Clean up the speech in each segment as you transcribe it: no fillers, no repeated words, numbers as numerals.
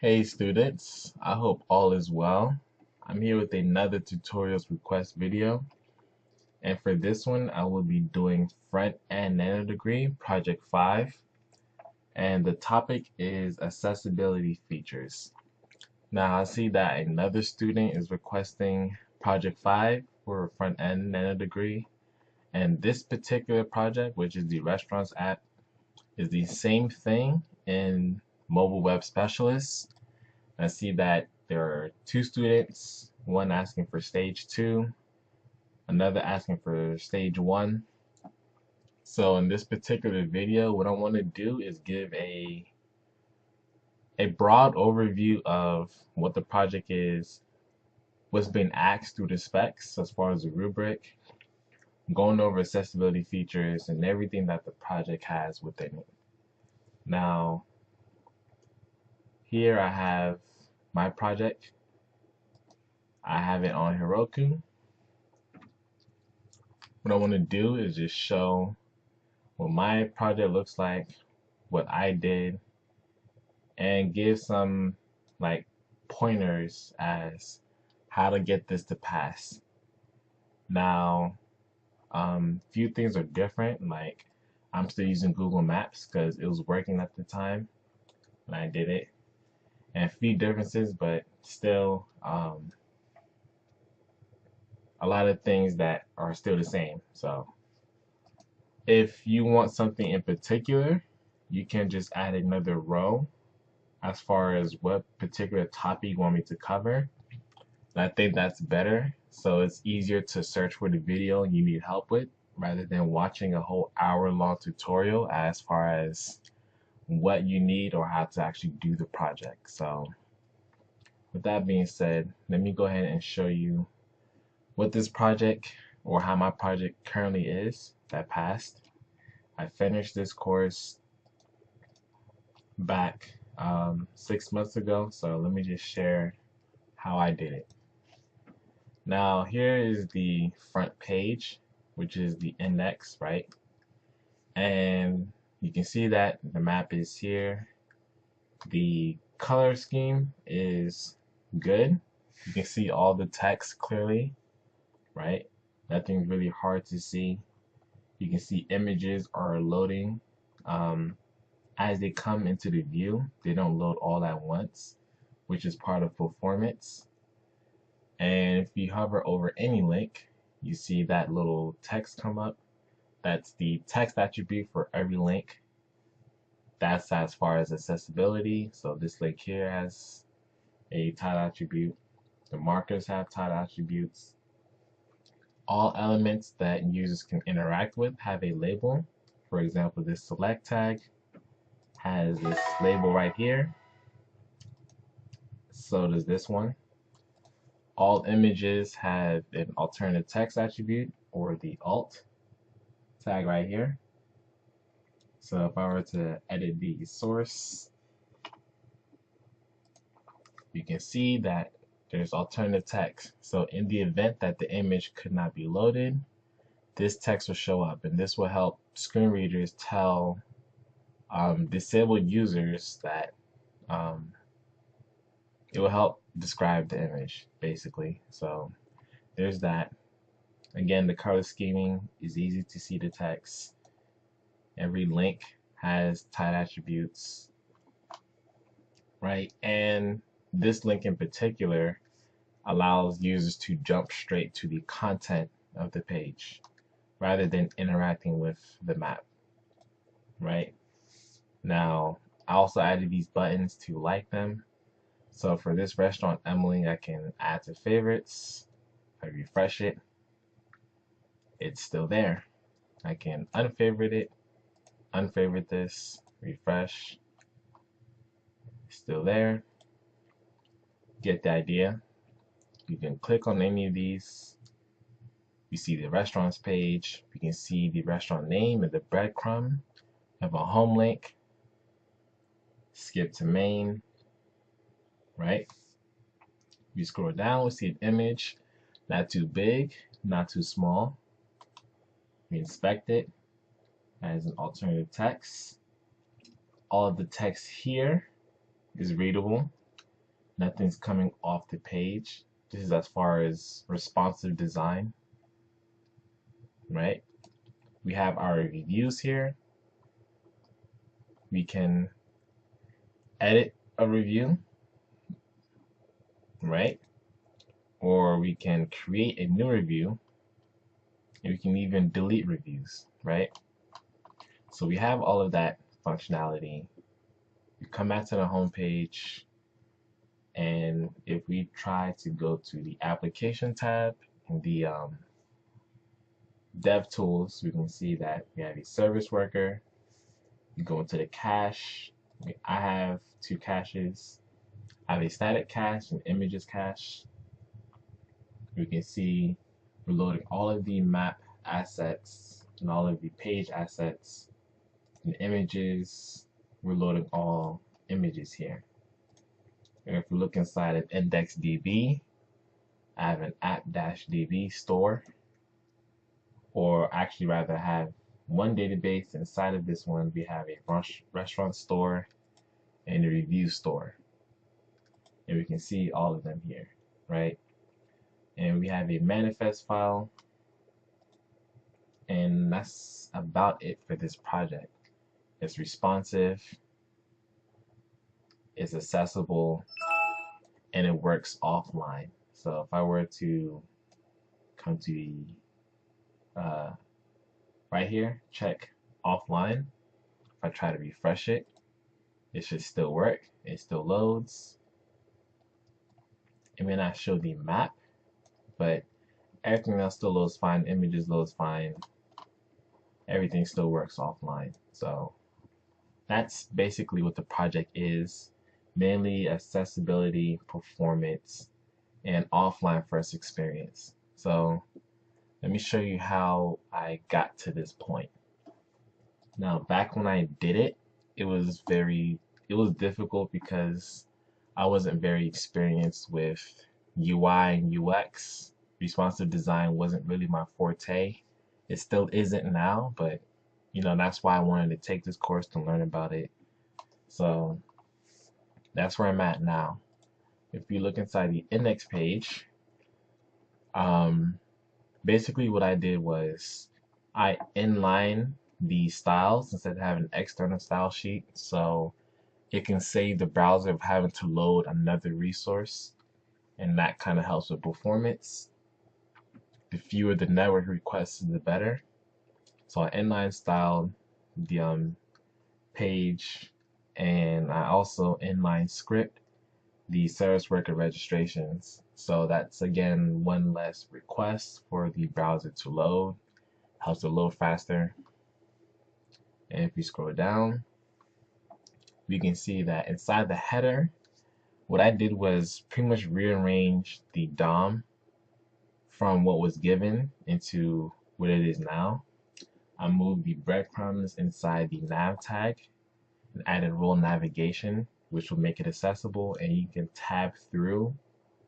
Hey students, I hope all is well. I'm here with another tutorials request video, and for this one I will be doing front-end nanodegree project 5, and the topic is accessibility features. Now I see that another student is requesting project 5 for front-end nanodegree, and this particular project, which is the restaurants app, is the same thing in mobile web specialists. I see that there are two students, one asking for stage 2, another asking for stage 1. So in this particular video, what I want to do is give a broad overview of what the project is, what's been asked through the specs as far as the rubric, going over accessibility features and everything that the project has within it. Now, here I have my project. I have it on Heroku. What I want to do is just show what my project looks like, what I did, and give some like pointers as how to get this to pass. Now, few things are different. Like I'm still using Google Maps because it was working at the time when I did it, and a few differences, but still a lot of things that are still the same. So if you want something in particular, you can just add another row as far as what particular topic you want me to cover. And I think that's better. So it's easier to search for the video you need help with rather than watching a whole hour-long tutorial as far as what you need or how to actually do the project. So with that being said, let me go ahead and show you what this project or how my project currently is that passed. I finished this course back 6 months ago, so let me just share how I did it. Now here is the front page, which is the index, right? And you can see that the map is here. The color scheme is good. You can see all the text clearly, right? Nothing's really hard to see. You can see images are loading. As they come into the view, they don't load all at once, which is part of performance. And if you hover over any link, you see that little text come up. That's the text attribute for every link. That's as far as accessibility. So this link here has a title attribute. The markers have title attributes. All elements that users can interact with have a label. For example, this select tag has this label right here. So does this one. All images have an alternate text attribute or the alt tag right here. So if I were to edit the source, you can see that there's alternate text. So in the event that the image could not be loaded, this text will show up, and this will help screen readers tell disabled users that it will help describe the image, basically. So there's that. Again, the color scheming is easy to see the text. Every link has title attributes, right? And this link in particular allows users to jump straight to the content of the page rather than interacting with the map, right? Now, I also added these buttons to like them. So for this restaurant, Emily, I can add to favorites. If I refresh it, it's still there. I can unfavorite it, unfavorite this, refresh, still there. Get the idea. You can click on any of these. You see the restaurants page. You can see the restaurant name and the breadcrumb. Have a home link. Skip to main, right? You scroll down, we see an image, not too big, not too small. We inspect it as an alternative text. All of the text here is readable. Nothing's coming off the page. This is as far as responsive design, right? We have our reviews here. We can edit a review, right? Or we can create a new review, and we can even delete reviews, right? So we have all of that functionality. You come back to the home page, and if we try to go to the application tab in the dev tools, we can see that we have a service worker. You go into the cache. I have two caches. I have a static cache and images cache. We can see we're loading all of the map assets and all of the page assets and images. We're loading all images here. And if we look inside of IndexedDB, I have an app-db store, or actually rather have one database. Inside of this one, we have a restaurant store and a review store. And we can see all of them here, right? And we have a manifest file, and that's about it for this project. It's responsive, it's accessible, and it works offline. So if I were to come to the right here, check offline, if I try to refresh it, it should still work. It still loads. It may not show the map, but everything else still loads fine. Images loads fine. Everything still works offline. So that's basically what the project is. Mainly accessibility, performance, and offline first experience. So let me show you how I got to this point. Now, back when I did it, it was difficult because I wasn't very experienced with UI and UX. Responsive design wasn't really my forte. It still isn't now, but that's why I wanted to take this course to learn about it. So that's where I'm at now. If you look inside the index page, basically what I did was I inline the styles instead of having an external style sheet, so it can save the browser of having to load another resource, and that kind of helps with performance. The fewer the network requests, the better. So I inline styled the page, and I also inline script the service worker registrations. So that's again one less request for the browser to load, helps it load faster. And if we scroll down, we can see that inside the header, what I did was pretty much rearrange the DOM from what was given into what it is now. I moved the breadcrumbs inside the nav tag and added role navigation, which will make it accessible, and you can tab through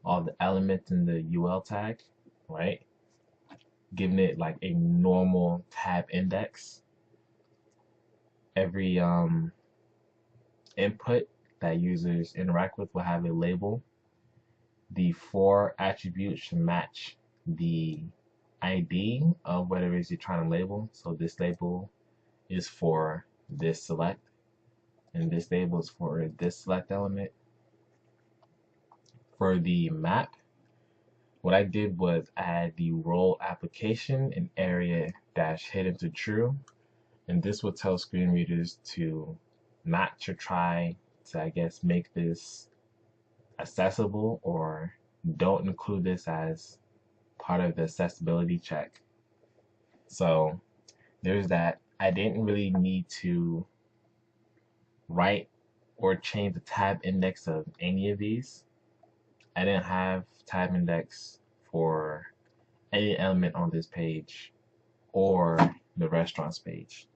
all the elements in the UL tag, right? Giving it like a normal tab index. Every input that users interact with will have a label. The 4 attributes should match the ID of whatever it is you're trying to label. So this label is for this select, and this label is for this select element. For the map, what I did was add the role application and area dash hidden to true, and this will tell screen readers to not to try to, I guess, make this accessible, or don't include this as part of the accessibility check. So there's that. I didn't really need to write or change the tab index of any of these. I didn't have tab index for any element on this page or the restaurants page,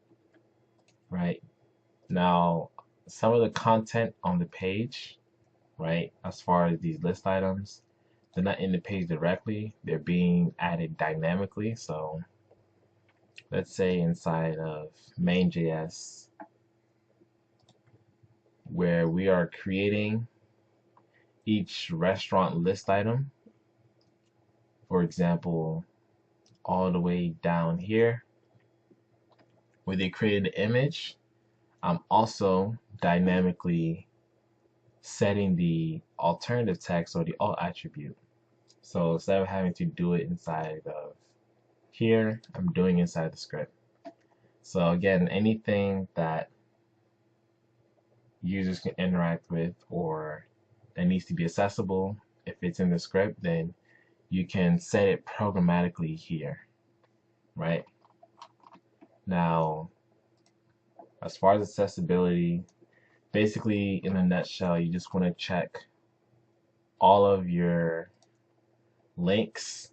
right? Now, some of the content on the page, right, as far as these list items, they're not in the page directly, they're being added dynamically. So let's say inside of main.js, where we are creating each restaurant list item. For example, all the way down here where they created the image, I'm also dynamically setting the alternative text or the alt attribute. So instead of having to do it inside of here, I'm doing inside the script. So again, anything that users can interact with or that needs to be accessible, if it's in the script, then you can set it programmatically here, right? Now, as far as accessibility, basically in a nutshell, you just want to check all of your links,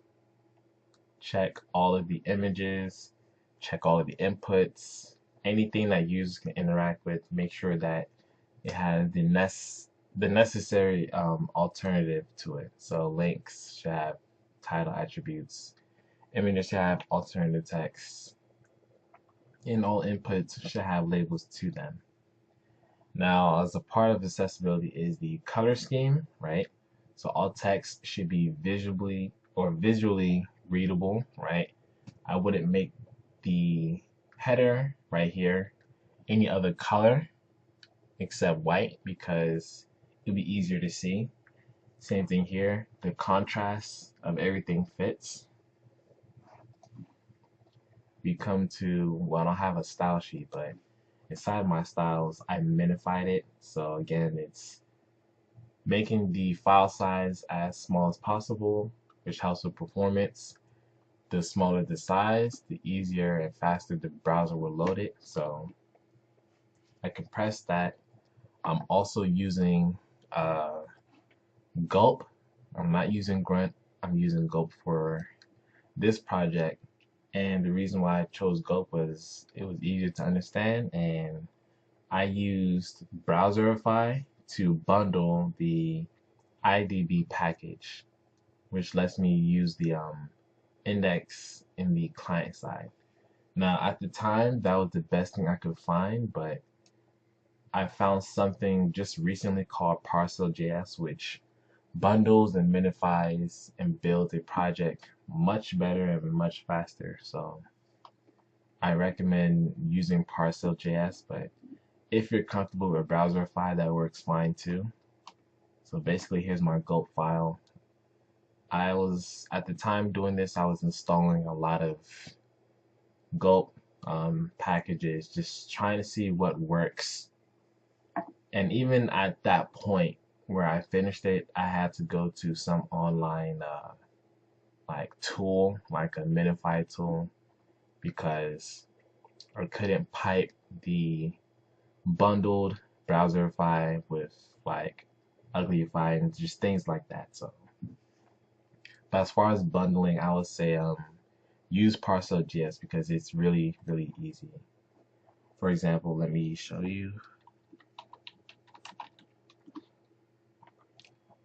check all of the images, check all of the inputs, anything that users can interact with, make sure that it has the necessary alternative to it. So links should have title attributes, images should have alternative text, and all inputs should have labels to them. Now, as a part of accessibility is the color scheme, right? So all text should be visually readable, right? I wouldn't make the header right here any other color except white because it'll be easier to see. Same thing here, the contrast of everything fits. We come to, well, I don't have a style sheet, but inside my styles, I minified it. So again, it's making the file size as small as possible, which helps with performance. The smaller the size, the easier and faster the browser will load it. So I compressed that. I'm also using Gulp. I'm not using Grunt. I'm using Gulp for this project. And the reason why I chose Gulp was it was easier to understand, and I used Browserify to bundle the IDB package, which lets me use the index in the client side. Now, at the time, that was the best thing I could find, but I found something just recently called Parcel.js, which bundles and minifies and builds a project much better and much faster. So I recommend using Parcel.js, but if you're comfortable with Browserify, that works fine too. So basically, here's my Gulp file. I was, at the time doing this, I was installing a lot of Gulp packages, just trying to see what works. And even at that point where I finished it, I had to go to some online like tool, like a minify tool, because I couldn't pipe the bundled Browserify with like Uglyify and just things like that. So, but as far as bundling, I would say use Parcel.js because it's really easy. For example, let me show you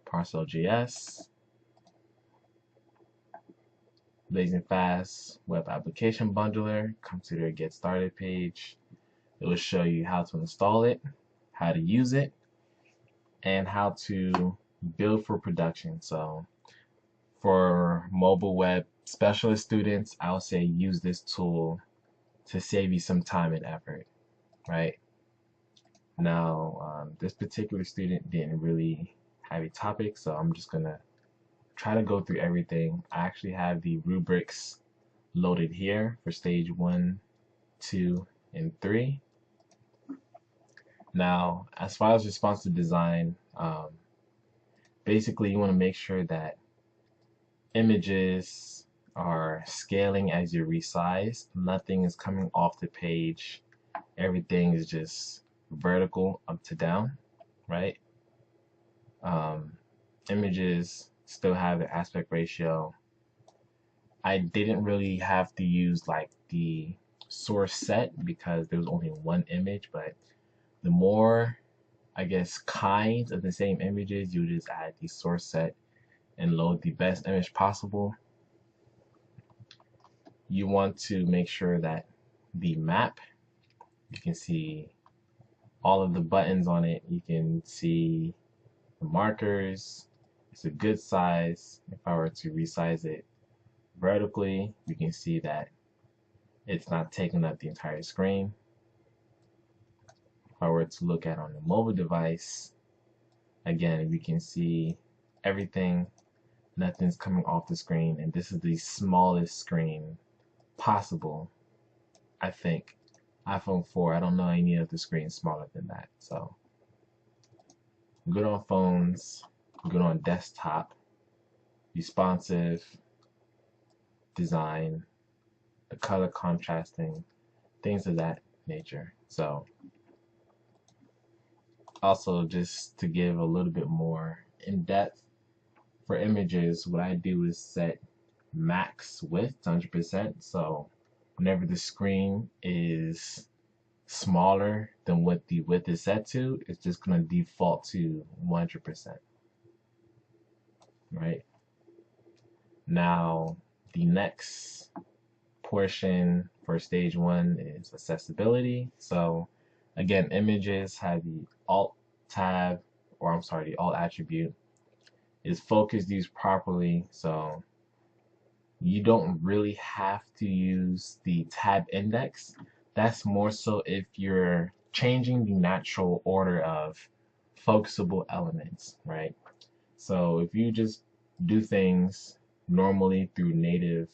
Parcel.js, blazing fast web application bundler. Come to their get started page. It will show you how to install it, how to use it, and how to build for production. So for mobile web specialist students, I would say use this tool to save you some time and effort, right? Now, this particular student didn't really have a topic, so I'm just gonna try to go through everything. I actually have the rubrics loaded here for stage 1, 2, and 3. Now, as far as responsive design, basically you want to make sure that images are scaling as you resize. Nothing is coming off the page. Everything is just vertical up to down, right? Images still have the aspect ratio. I didn't really have to use like the source set because there was only one image, but the more, I guess, kinds of the same images, you just add the source set and load the best image possible. You want to make sure that the map, you can see all of the buttons on it. You can see The markers, it's a good size. If I were to resize it vertically, you can see that it's not taking up the entire screen. If I were to look at on the mobile device, again, we can see everything, nothing's coming off the screen, and this is the smallest screen possible. I think iPhone 4, I don't know any other screen smaller than that. So good on phones, good on desktop, responsive design, the color contrasting, things of that nature. So also, just to give a little bit more in depth, for images, what I do is set max width to 100%. So whenever the screen is smaller than what the width is set to, it's just going to default to 100%. Right? Now, the next portion for stage 1 is accessibility. So again, images have the alt tab, or I'm sorry, the alt attribute is focus used properly. So you don't really have to use the tab index. That's more so if you're changing the natural order of focusable elements, right? So if you just do things normally through native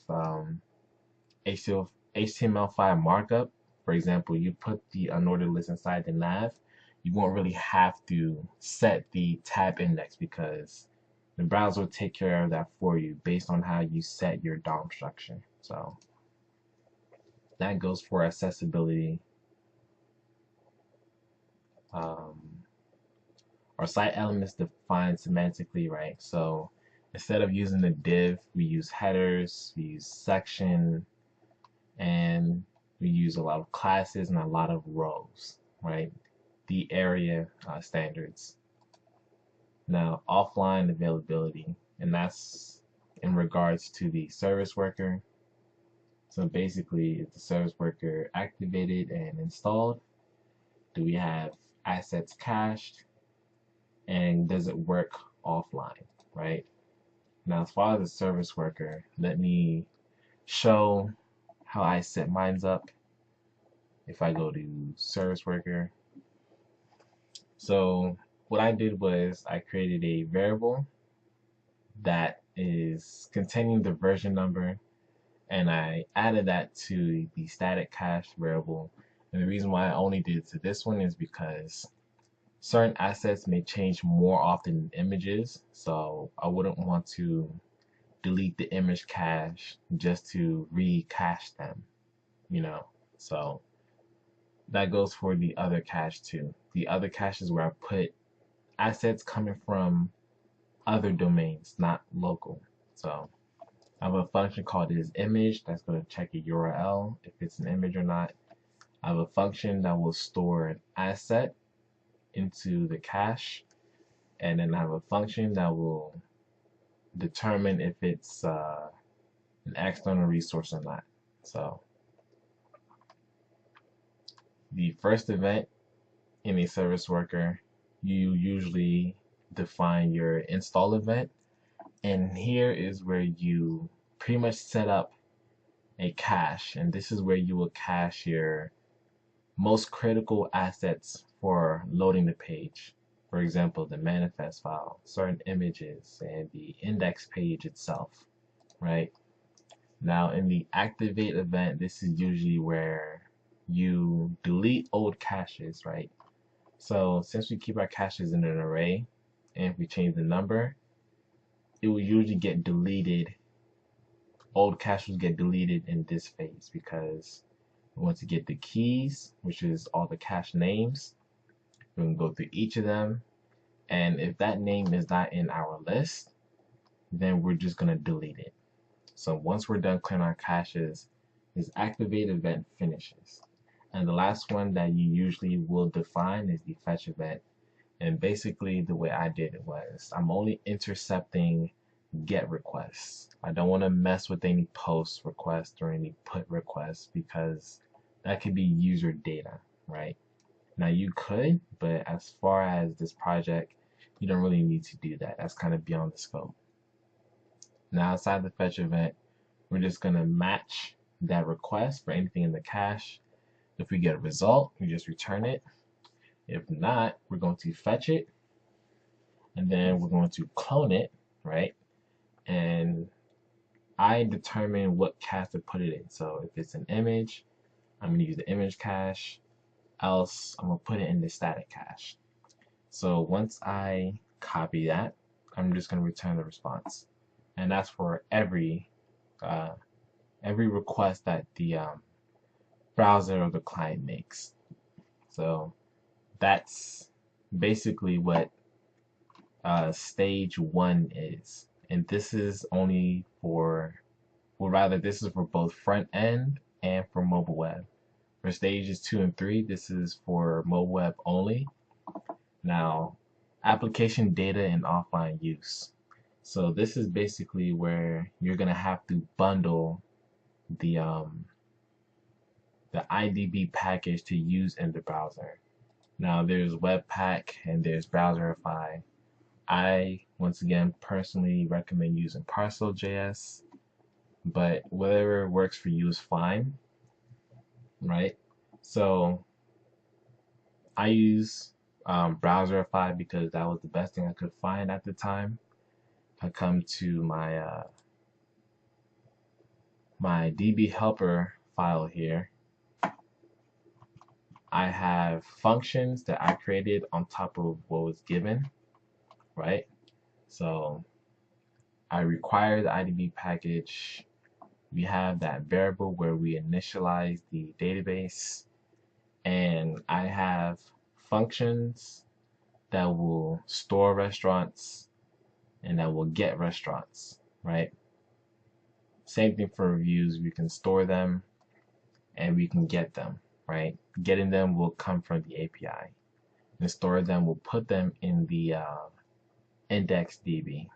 HTML5 markup, for example, you put the unordered list inside the nav, you won't really have to set the tab index because the browser will take care of that for you based on how you set your DOM structure. So that goes for accessibility. Our site elements defined semantically, right? So instead of using the div, we use headers, we use section, and we use a lot of classes and a lot of rows, right? The area standards. Now, offline availability, and that's in regards to the service worker. So basically, is the service worker activated and installed? Do we have assets cached? And does it work offline, right? Now, as far as the service worker, let me show how I set mine up. If I go to service worker, so what I did was I created a variable that is containing the version number, and I added that to the static cache variable. And the reason why I only did it to this one is because certain assets may change more often than images, so I wouldn't want to delete the image cache just to recache them, you know. So that goes for the other cache too. The other cache is where I put assets coming from other domains, not local. So I have a function called isImage that's going to check a URL if it's an image or not. I have a function that will store an asset into the cache, and then I have a function that will determine if it's an external resource or not. So the first event in a service worker, you usually define your install event, and here is where you pretty much set up a cache, and this is where you will cache your most critical assets for loading the page. For example, the manifest file, certain images, and the index page itself, right? Now in the activate event, this is usually where you delete old caches, right? So since we keep our caches in an array, and if we change the number, it will usually get deleted. Old caches get deleted in this phase because we want to get the keys, which is all the cache names. We're going to go through each of them, and if that name is not in our list, then we're just going to delete it. So once we're done clearing our caches, this activate event finishes. And the last one that you usually will define is the fetch event. And basically the way I did it was I'm only intercepting get requests. I don't want to mess with any post requests or any put requests because that could be user data, right? Now you could, but as far as this project, you don't really need to do that. That's kind of beyond the scope. Now outside the fetch event, we're just going to match that request for anything in the cache. If we get a result, we just return it. If not, we're going to fetch it, and then we're going to clone it, right? And I determine what cache to put it in. So if it's an image, I'm going to use the image cache. Else, I'm going to put it in the static cache. So once I copy that, I'm just going to return the response. And that's for every request that the browser or the client makes. So that's basically what stage 1 is. And this is only for, well, rather, this is for both front end and for mobile web. For stages 2 and 3, this is for mobile web only. Now, application data and offline use. So this is basically where you're gonna have to bundle the IDB package to use in the browser. Now there's Webpack and there's Browserify. I once again personally recommend using Parcel.js, but whatever works for you is fine, right? So I use Browserify because that was the best thing I could find at the time. I come to my my DB helper file here. I have functions that I created on top of what was given, right? So I require the IDB package. We have that variable where we initialize the database, and I have functions that will store restaurants and that will get restaurants, right? Same thing for reviews. We can store them and we can get them, right? Getting them will come from the API. And store them will put them in the IndexedDB.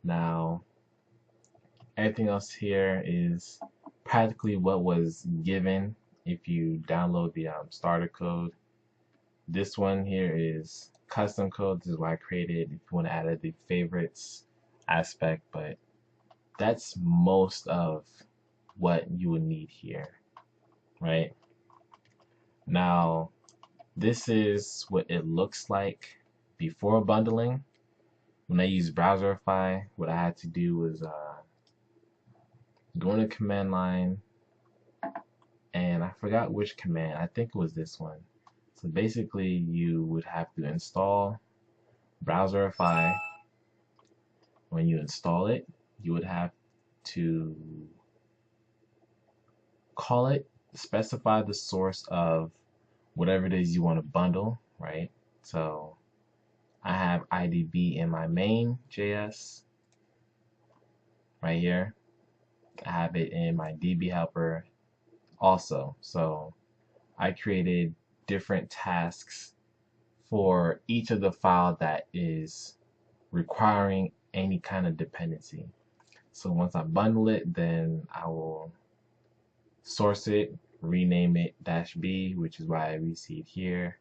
Now, everything else here is practically what was given if you download the starter code. This one here is custom code. This is what I created if you want to add the favorites aspect, but that's most of what you would need here, right? Now, this is what it looks like before bundling. When I use Browserify, what I had to do was go in the command line, and I forgot which command. I think it was this one. So basically, you would have to install Browserify. When you install it, you would have to call it, specify the source of whatever it is you want to bundle, right? So I have IDB in my main.js right here. I have it in my DB helper also. So I created different tasks for each of the file that is requiring any kind of dependency. So once I bundle it, then I will source it, rename it -b, which is why we see it here,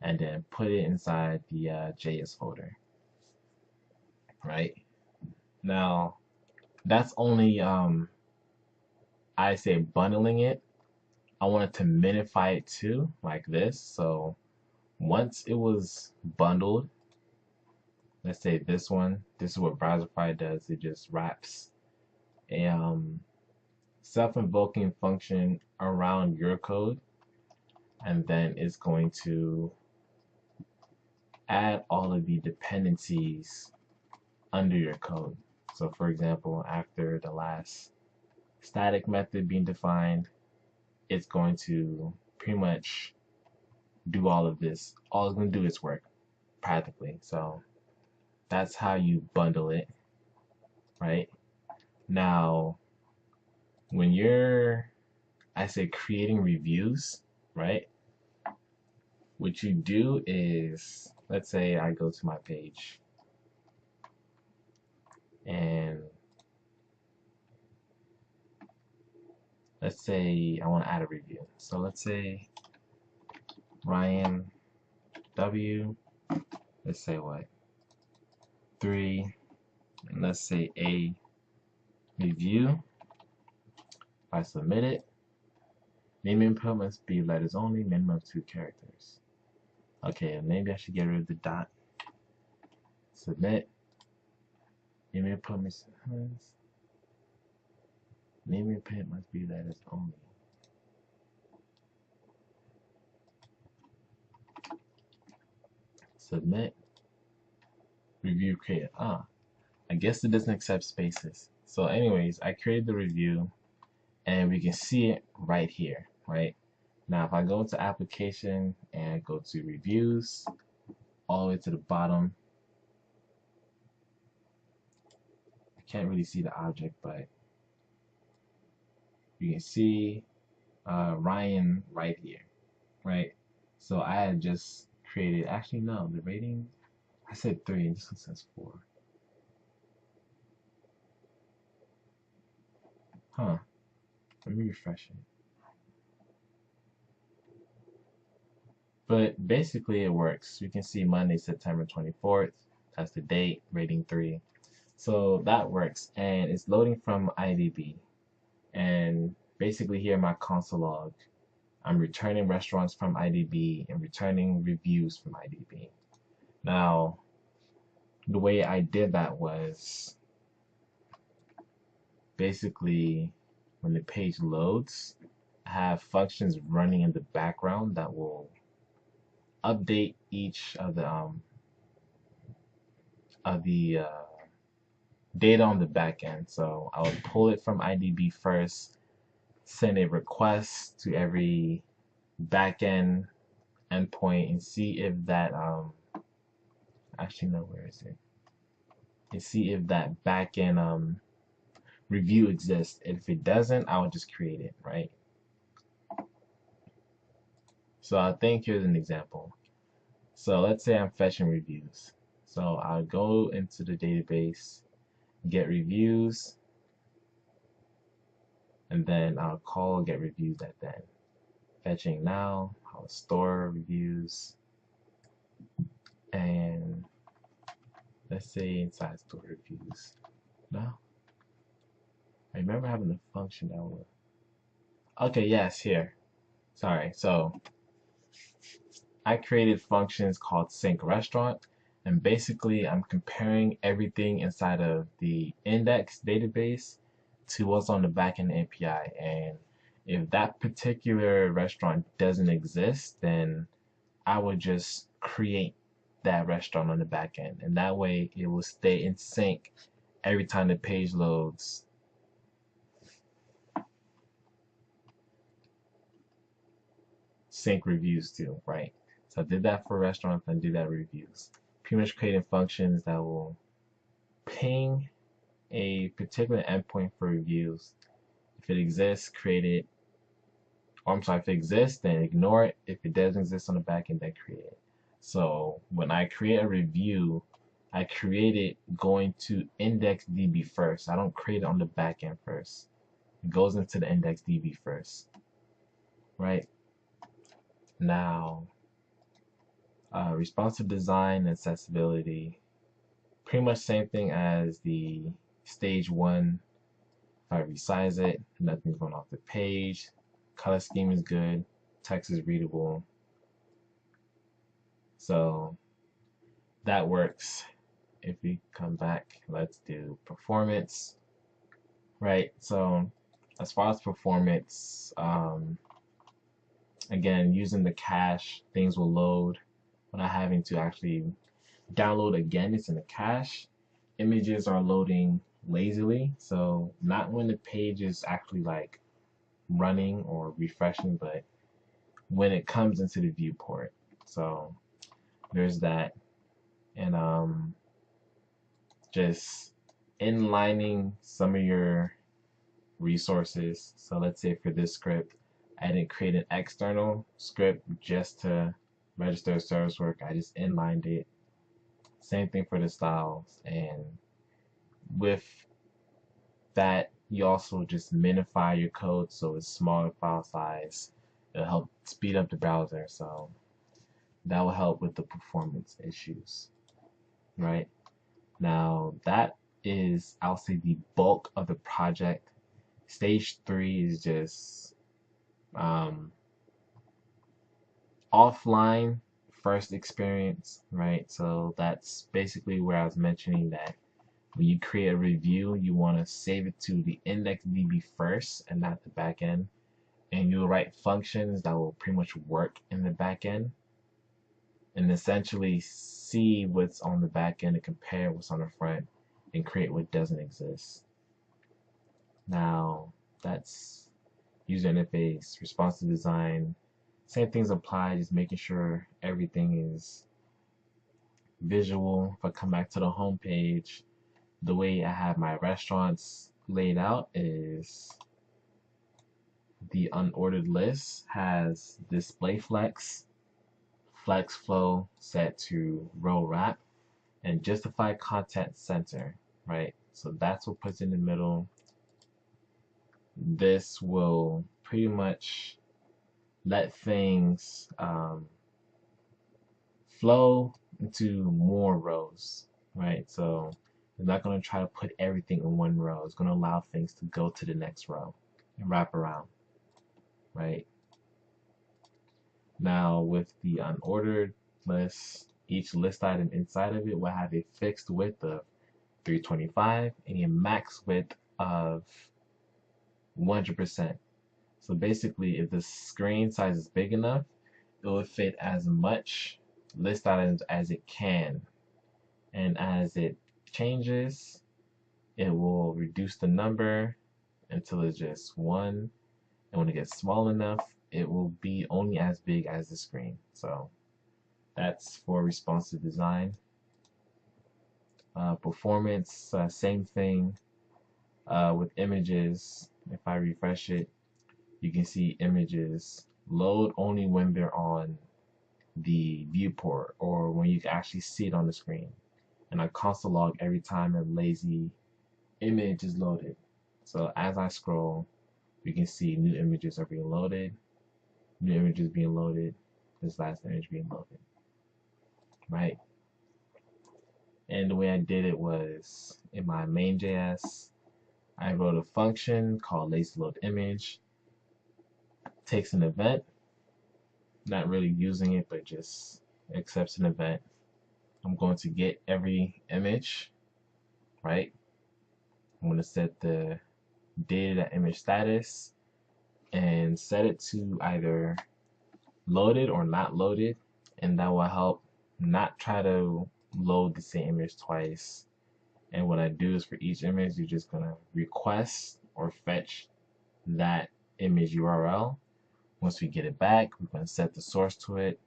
and then put it inside the JS folder, right? Now, that's only, I say bundling it. I wanted to minify it too, like this. So once it was bundled, let's say this one, this is what Browserify does. It just wraps a self-invoking function around your code, and then it's going to add all of the dependencies under your code. So for example, after the last static method being defined, it's going to pretty much do all of this. All it's going to do is work practically. So that's how you bundle it, right? Now, when you're, I say, creating reviews, right? What you do is, let's say I go to my page and let's say I want to add a review. So let's say Ryan W. let's say what, 3, and let's say a review. If I submit it, name input must be letters only, minimum of 2 characters. Okay, maybe I should get rid of the dot. Submit. Name input must be letters only. Submit. Review created. I guess it doesn't accept spaces. So anyways, I created the review and we can see it right here, right? Now if I go to application and go to reviews, all the way to the bottom, I can't really see the object, but you can see Ryan right here, right? So I had just created, actually no, the rating, I said 3 and this one says 4. Huh, let me refresh it. But basically it works. You can see Monday, September 24th, that's the date, rating 3. So that works, and it's loading from IDB. And basically here in my console log, I'm returning restaurants from IDB and returning reviews from IDB. Now, the way I did that was basically when the page loads, I have functions running in the background that will update each of the data on the back end. So I would pull it from IDB first, send a request to every backend endpoint, and see if that actually no, where is it? And see if that backend review exists. If it doesn't, I would just create it, right? So I think here's an example. So let's say I'm fetching reviews. So I'll go into the database, get reviews, and then I'll call get reviews at then. Fetching now, I'll store reviews, and let's say inside store reviews. No, I remember having the function that would. Okay, yes, here. Sorry. So I created functions called sync restaurant, and basically I'm comparing everything inside of the index database to what's on the backend API. And if that particular restaurant doesn't exist, then I would just create that restaurant on the back end, and that way it will stay in sync every time the page loads. Sync reviews too, right? So I did that for restaurants and did that reviews. Pretty much creating functions that will ping a particular endpoint for reviews. If it exists, create it. Or I'm sorry, if it exists, then ignore it. If it doesn't exist on the back end, then create it. So when I create a review, I create it going to IndexedDB first. I don't create it on the back end first. It goes into the IndexedDB first, right? Now, responsive design, accessibility, pretty much same thing as the stage 1. If I resize it, nothing's going off the page. Color scheme is good. Text is readable. So that works. If we come back, let's do performance. Right, so as far as performance, again, using the cache, things will load without having to actually download again. It's in the cache. Images are loading lazily, so not when the page is actually like running or refreshing, but when it comes into the viewport. So there's that. And just inlining some of your resources. So let's say for this script, I didn't create an external script just to register service work. I just inlined it. Same thing for the styles. And with that, you also just minify your code so it's smaller file size. It'll help speed up the browser. So that will help with the performance issues. right? Now that is, I'll say, the bulk of the project. Stage 3 is just um, offline first experience, right? So that's basically where I was mentioning that when you create a review, you want to save it to the index DB first and not the back end. And you'll write functions that will pretty much work in the back end and essentially see what's on the back end and compare what's on the front and create what doesn't exist. Now, that's user interface, responsive design. Same things apply, just making sure everything is visual. If I come back to the home page, the way I have my restaurants laid out is the unordered list has display flex, flex flow set to row wrap, and justify content center, right? So that's what puts in the middle. This will pretty much let things flow into more rows, right? So it's not going to try to put everything in one row. It's going to allow things to go to the next row and wrap around, right? Now with the unordered list, each list item inside of it will have a fixed width of 325 and a max width of 100%. So basically, if the screen size is big enough, it will fit as much list items as it can. And as it changes, it will reduce the number until it's just one. And when it gets small enough, it will be only as big as the screen. So that's for responsive design. Performance, same thing. With images, if I refresh it, you can see images load only when they're on the viewport or when you can actually see it on the screen. And I console log every time a lazy image is loaded. So as I scroll, you can see new images are being loaded, new images being loaded, this last image being loaded, right? And the way I did it was in my main.js, I wrote a function called lazy load image, takes an event, not really using it, but just accepts an event. I'm going to get every image, right? I'm going to set the data image status and set it to either loaded or not loaded, and that will help not try to load the same image twice. And what I do is for each image, you're just going to request or fetch that image URL. Once we get it back, we're going to set the source to it,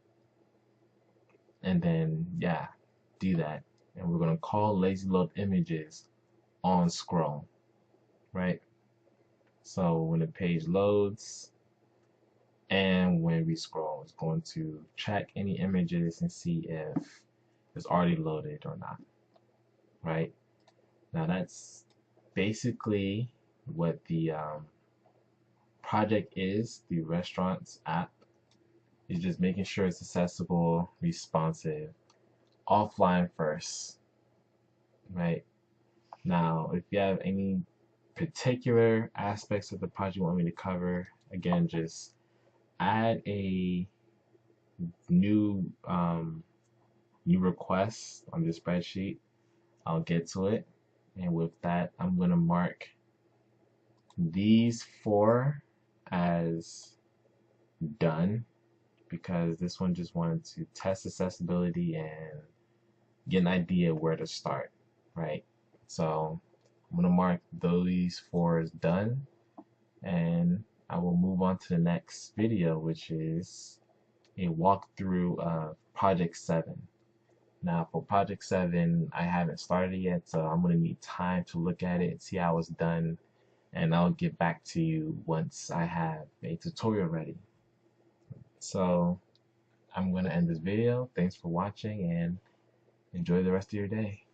and then yeah, do that. And we're going to call lazy load images on scroll, right? So when the page loads and when we scroll, it's going to check any images and see if it's already loaded or not, right? Now that's basically what the project is. The restaurants app is just making sure it's accessible, responsive, offline first, right? Now, if you have any particular aspects of the project you want me to cover, again, just add a new new request on this spreadsheet. I'll get to it, and with that, I'm going to mark these 4 as done because this one just wanted to test accessibility and get an idea where to start, right? So I'm going to mark these 4 as done, and I will move on to the next video, which is a walkthrough of Project 7. Now for Project 7, I haven't started yet, so I'm going to need time to look at it and see how it's done, and I'll get back to you once I have a tutorial ready. So I'm going to end this video. Thanks for watching and enjoy the rest of your day.